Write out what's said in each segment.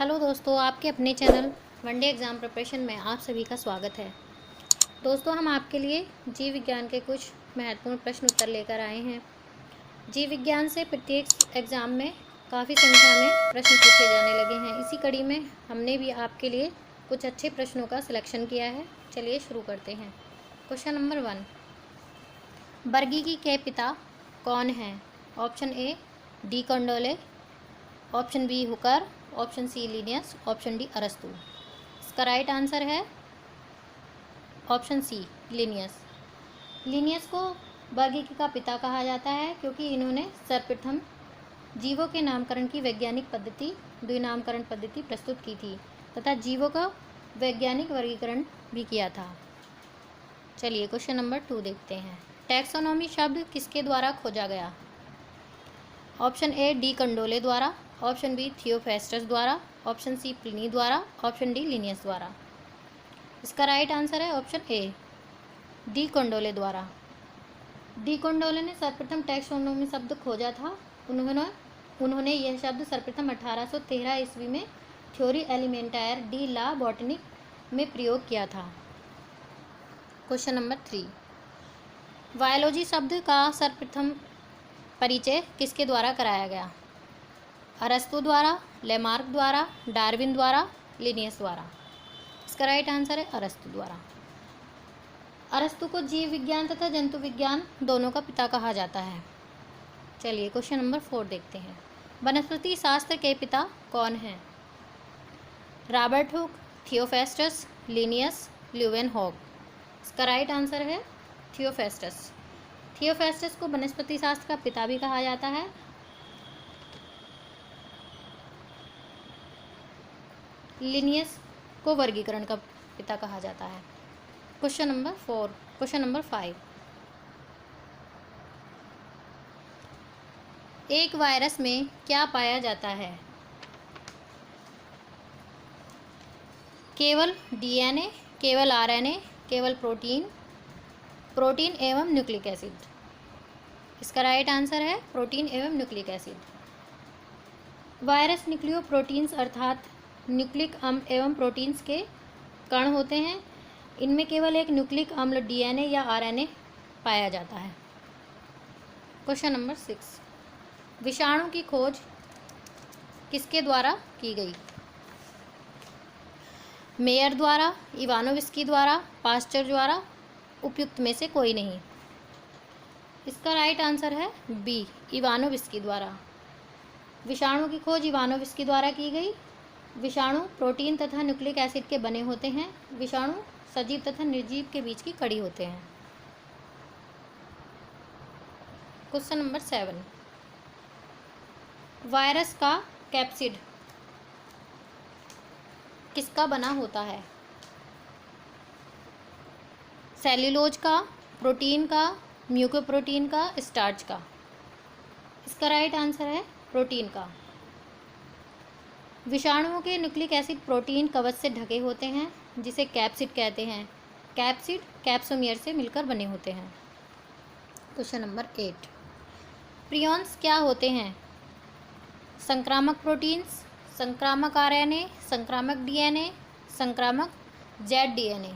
Hello दोस्तों, आपके अपने चैनल वनडे एग्ज़ाम प्रिपरेशन में आप सभी का स्वागत है। दोस्तों, हम आपके लिए जीव विज्ञान के कुछ महत्वपूर्ण प्रश्न उत्तर लेकर आए हैं। जीव विज्ञान से प्रत्येक एग्ज़ाम में काफ़ी संख्या में प्रश्न पूछे जाने लगे हैं। इसी कड़ी में हमने भी आपके लिए कुछ अच्छे प्रश्नों का सिलेक्शन किया है। चलिए शुरू करते हैं। क्वेश्चन नंबर 1, वर्गीकी के पिता कौन हैं? Option A de Candolle, option B Hooker, option C Linnaeus, option D अरस्तु। इसका राइट आंसर है ऑप्शन सी लिनियस। लिनियस को वर्गीकी का पिता कहा जाता है क्योंकि इन्होंने सर्वप्रथम जीवों के नामकरण की वैज्ञानिक पद्धति द्विनामकरण पद्धति प्रस्तुत की थी तथा जीवों का वैज्ञानिक वर्गीकरण भी किया था। चलिए क्वेश्चन नंबर 2 देखते हैं। टैक्सोनॉमी शब्द किसके द्वारा खोजा गया? ऑप्शन ए डी कंडोले द्वारा, ऑप्शन बी थियोफेस्टस द्वारा, ऑप्शन सी प्लिनी द्वारा, ऑप्शन डी लिनियस द्वारा। इसका राइट आंसर है ऑप्शन ए डी कंडोले द्वारा। डी कंडोले ने सर्वप्रथम टैक्सोनॉमी शब्द खोजा था। उन्होंने यह शब्द सर्वप्रथम 1813 ईस्वी में थ्योरी एलिमेंटायर डी ला बॉटनिक में प्रयोग किया था। क्वेश्चन नंबर 3, बायोलॉजी शब्द का सर्वप्रथम परिचय किसके द्वारा कराया गया? अरस्तु द्वारा, लेमार्क द्वारा, डार्विन द्वारा, लिनियस द्वारा। इसका राइट आंसर है अरस्तु द्वारा। अरस्तु को जीव विज्ञान तथा जंतु विज्ञान दोनों का पिता कहा जाता है। चलिए क्वेश्चन नंबर 4 देखते हैं। वनस्पति शास्त्र के पिता कौन हैं? Robert Hooke, Theophrastus, Linnaeus, Leeuwenhoek. इसका राइट आंसर है थियोफेस्टस। थियोफेस्टस को वनस्पति शास्त्र का पिता भी कहा जाता है। लिनियस को वर्गीकरण का पिता कहा जाता है। क्वेश्चन नंबर 5, एक वायरस में क्या पाया जाता है? केवल डीएनए, केवल आरएनए, केवल प्रोटीन एवं न्यूक्लिक एसिड। इसका राइट आंसर है प्रोटीन एवं न्यूक्लिक एसिड। वायरस न्यूक्लियोप्रोटीन्स अर्थात न्यूक्लिक अम्ल एवं प्रोटीन्स के कण होते हैं। इनमें केवल एक न्यूक्लिक अम्ल डीएनए या आरएनए पाया जाता है। क्वेश्चन नंबर 6, विषाणु की खोज किसके द्वारा की गई? मेयर द्वारा, इवानोविस्की द्वारा, पास्चर द्वारा, उपयुक्त में से कोई नहीं। इसका राइट आंसर है बी इवानोविस्की द्वारा। विषाणु की खोज इवानोविस्की द्वारा की गई। विषाणु प्रोटीन तथा न्यूक्लिक एसिड के बने होते हैं। विषाणु सजीव तथा निर्जीव के बीच की कड़ी होते हैं। क्वेश्चन नंबर 7, वायरस का कैप्सिड किसका बना होता है? सेल्यूलोज का, प्रोटीन का, म्यूकोप्रोटीन का, स्टार्च का। इसका राइट आंसर है प्रोटीन का। विषाणुओं के न्यूक्लिक एसिड प्रोटीन कवच से ढके होते हैं जिसे कैप्सिड कहते हैं। कैप्सिड कैप्सोमियर से मिलकर बने होते हैं। क्वेश्चन नंबर 8, प्रियॉन्स क्या होते हैं? संक्रामक प्रोटीन्स, संक्रामक आरएनए, संक्रामक डीएनए, संक्रामक जेड डीएनए।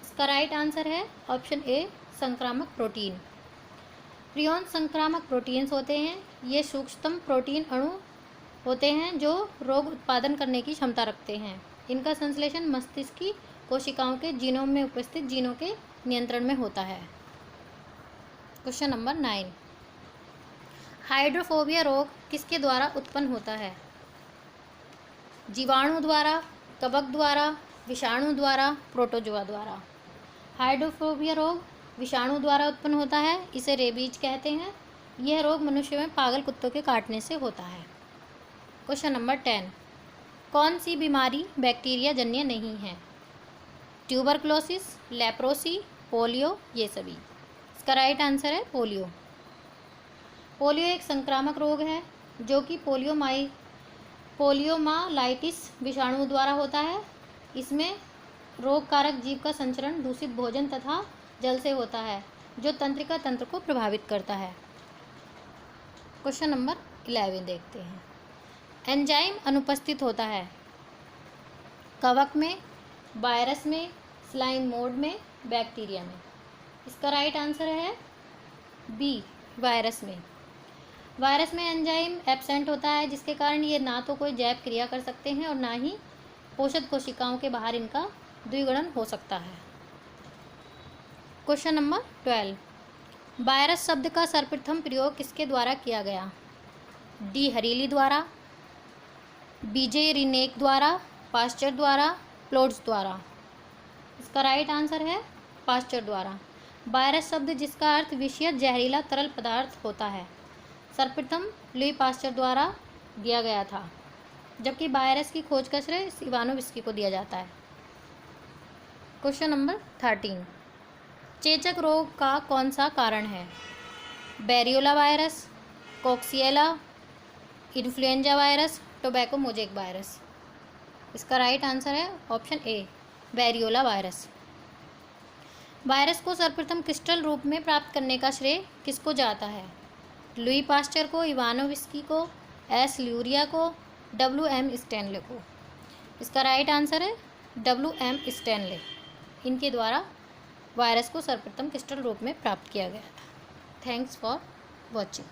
इसका राइट आंसर है ऑप्शन ए संक्रामक प्रोटीन। प्रियॉन संक्रामक प्रोटीन्स होते हैं। ये सूक्ष्मतम प्रोटीन अणु होते हैं जो रोग उत्पादन करने की क्षमता रखते हैं। इनका संश्लेषण मस्तिष्क की कोशिकाओं के जीनोम में उपस्थित जीनों के नियंत्रण में होता है। क्वेश्चन नंबर 9, हाइड्रोफोबिया रोग किसके द्वारा उत्पन्न होता है? जीवाणु द्वारा, कवक द्वारा, विषाणु द्वारा, प्रोटोजोआ द्वारा। हाइड्रोफोबिया रोग विषाणु द्वारा उत्पन्न होता है। इसे रेबीज कहते हैं। यह रोग मनुष्य में पागल कुत्तों के काटने से होता है। क्वेश्चन नंबर 10, कौन सी बीमारी बैक्टीरिया जन्य नहीं है? ट्यूबरक्लोसिस, लेप्रोसी, पोलियो, ये सभी। इसका राइट आंसर है पोलियो। पोलियो एक संक्रामक रोग है जो कि पोलियोमाइलाइटिस विषाणु द्वारा होता है। इसमें रोग कारक जीव का संचरण दूषित भोजन तथा जल से होता है जो तंत्रिका तंत्र को प्रभावित करता है। क्वेश्चन नंबर 11 देखते हैं। एंजाइम अनुपस्थित होता है? कवक में, वायरस में, स्लाइम मोड में, बैक्टीरिया में। इसका राइट आंसर है बी, वायरस में। वायरस में एंजाइम एब्सेंट होता है, जिसके कारण ये ना तो कोई जैव क्रिया कर सकते हैं और ना ही पोषक कोशिकाओं के बाहर इनका द्विगुणन हो सकता है। क्वेश्चन नंबर 12, वायरस शब्द का सर्वप्रथम प्रयोग किसके द्वारा किया गया? डी हरीली द्वारा, बीजे रिनेक द्वारा, पास्चर द्वारा, प्लोट्स द्वारा। इसका राइट आंसर है पास्चर द्वारा। वायरस शब्द जिसका अर्थ विषयत जहरीला तरल पदार्थ होता है, सर्वप्रथम लुई पास्चर द्वारा दिया गया था, जबकि वायरस की खोज का श्रेय इवानोविस्की को दिया जाता है। क्वेश्चन नंबर 13, चेचक रोग का कौन सा कारण है? Variola virus, coxiella, influenza virus, tobacco mosaic virus. इसका राइट आंसर है option A, variola virus. Virus को सर्वप्रथम क्रिस्टल रूप में प्राप्त करने का श्रेय किसको जाता है? लुई पास्चर को, इवानोविस्की को, एस ल्यूरिया को, डब्ल्यू.एम. स्टैनले को। इसका राइट आंसर है डब्ल्यू.एम. स्टैनले। इनके द्वारा वायरस को सर्वप्रथम क्रिस्टल रूप में प्राप्त किया गया था। Thanks for watching.